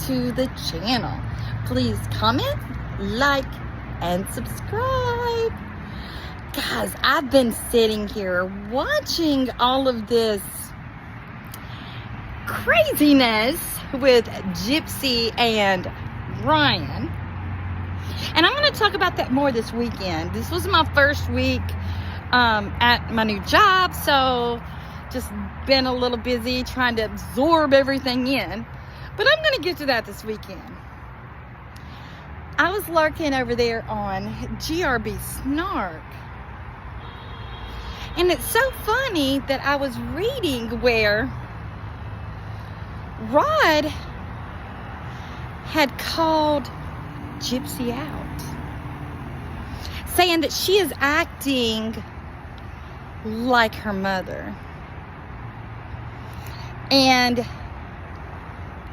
to the channel. Please comment, like, and subscribe. Guys, I've been sitting here watching all of this craziness with Gypsy and Ryan. And I'm going to talk about that more this weekend. This was my first week at my new job, so just been a little busy trying to absorb everything in. But I'm going to get to that this weekend. I was lurking over there on GRB Snark. And it's so funny that I was reading where Rod had called Gypsy out, saying that she is acting like her mother. And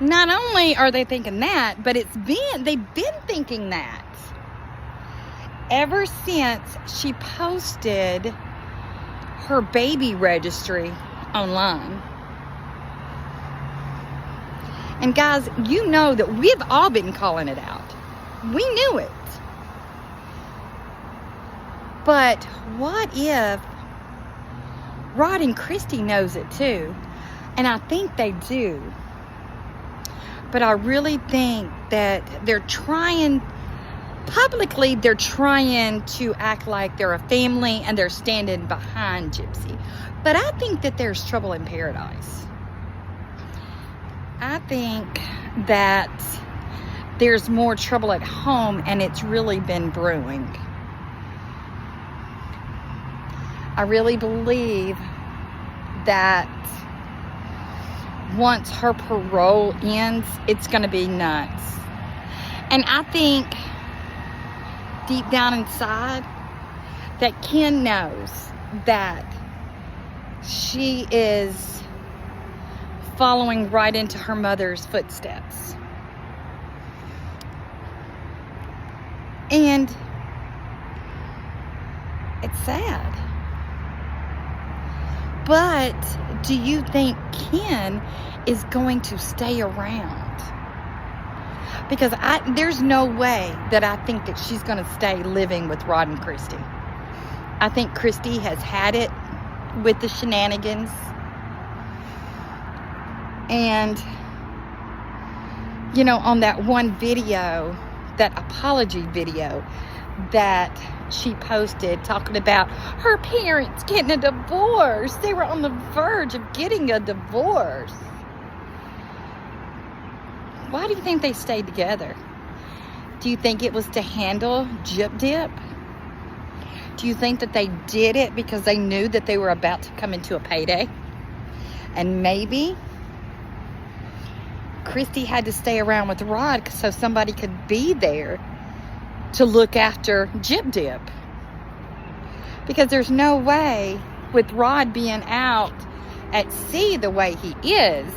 not only are they thinking that, but they've been thinking that ever since she posted her baby registry online. And guys, you know that we've all been calling it out. We knew it. But what if Rod and Christy knows it too? And I think they do. But I really think that they're trying, publicly, they're trying to act like they're a family and they're standing behind Gypsy. But I think that there's trouble in paradise. I think that there's more trouble at home and it's really been brewing. I really believe that once her parole ends, it's going to be nuts. And I think deep down inside that Ken knows that she is following right into her mother's footsteps. And it's sad. But do you think Ken is going to stay around? Because there's no way that I think that she's going to stay living with Rod and Christy. I think Christy has had it with the shenanigans. And, you know, on that one video, that apology video that she posted talking about her parents getting a divorce. They were on the verge of getting a divorce. Why do you think they stayed together? Do you think it was to handle Gyp Dip? Do you think that they did it because they knew that they were about to come into a payday? And maybe Christy had to stay around with Rod so somebody could be there to look after Gyp Dip. Because there's no way, with Rod being out at sea the way he is,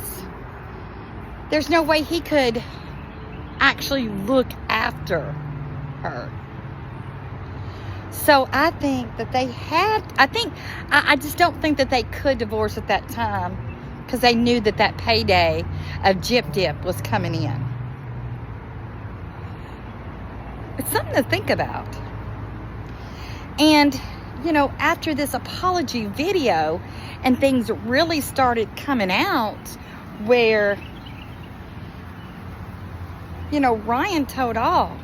there's no way he could actually look after her. So I think that I just don't think that they could divorce at that time because they knew that that payday of Gyp Dip was coming in. It's something to think about. And, you know, after this apology video and things really started coming out where, you know, Ryan told all.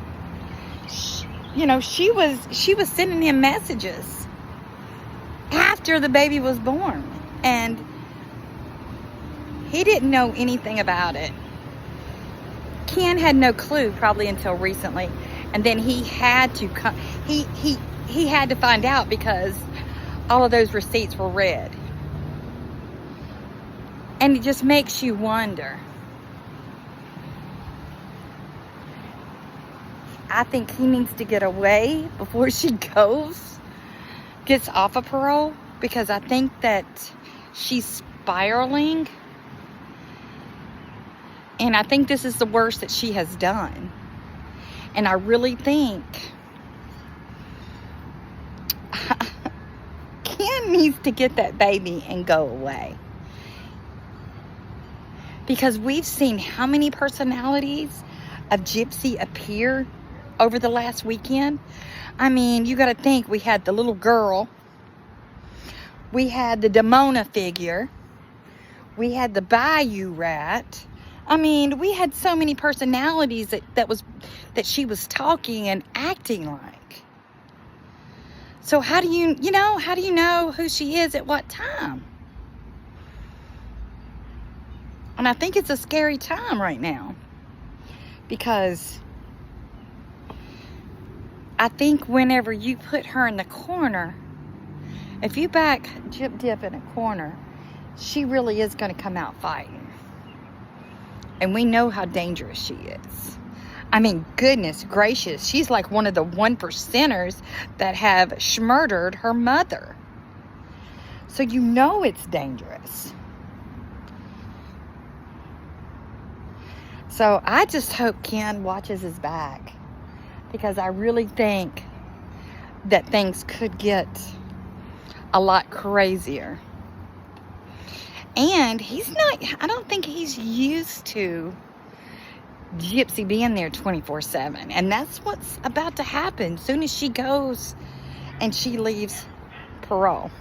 You know, she was sending him messages after the baby was born. And he didn't know anything about it. Ken had no clue probably until recently. And then he had to come, he had to find out because all of those receipts were read. And it just makes you wonder. I think he needs to get away before she gets off of parole, because I think that she's spiraling. And I think this is the worst that she has done. And I really think Ken needs to get that baby and go away. Because we've seen how many personalities of Gypsy appear over the last weekend. I mean, you got to think, we had the little girl, we had the Demona figure, we had the Bayou rat. I mean, we had so many personalities that she was talking and acting like. So how do you know who she is at what time? And I think it's a scary time right now, because I think whenever you put her in the corner, if you back Gyp Dip in a corner, she really is going to come out fighting. And we know how dangerous she is. I mean, goodness gracious, she's like one of the 1%ers that have murdered her mother. So you know it's dangerous. So I just hope Ken watches his back, because I really think that things could get a lot crazier. And I don't think he's used to Gypsy being there 24/7. And that's what's about to happen soon as she goes and she leaves parole.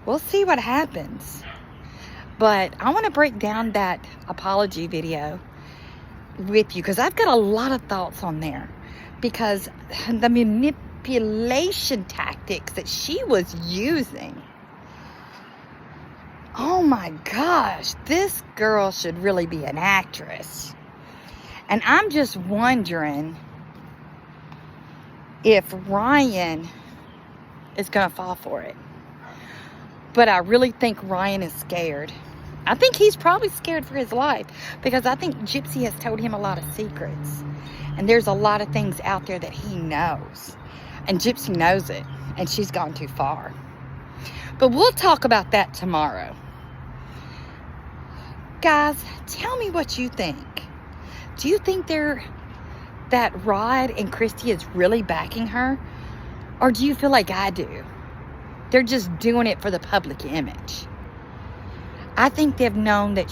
We'll see what happens. But I want to break down that apology video with you, because I've got a lot of thoughts on there. Because the manipulation tactics that she was using, oh my gosh, this girl should really be an actress. And I'm just wondering if Ryan is going to fall for it. But I really think Ryan is scared. I think he's probably scared for his life, because I think Gypsy has told him a lot of secrets. And there's a lot of things out there that he knows. And Gypsy knows it. And she's gone too far. But we'll talk about that tomorrow. Guys, tell me what you think. Do you think that Rod and Christy is really backing her? Or do you feel like I do? They're just doing it for the public image. I think they've known that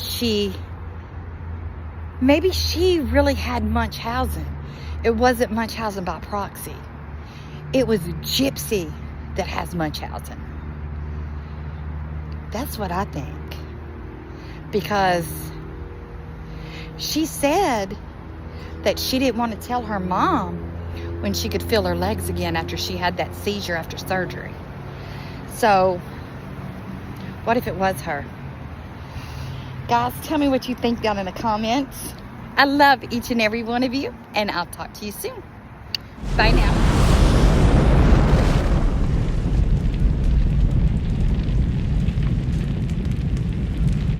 maybe she really had Munchausen. It wasn't Munchausen by proxy. It was Gypsy that has Munchausen. That's what I think. Because she said that she didn't want to tell her mom when she could feel her legs again after she had that seizure after surgery. So, what if it was her? Guys, tell me what you think down in the comments. I love each and every one of you, and I'll talk to you soon. Bye now.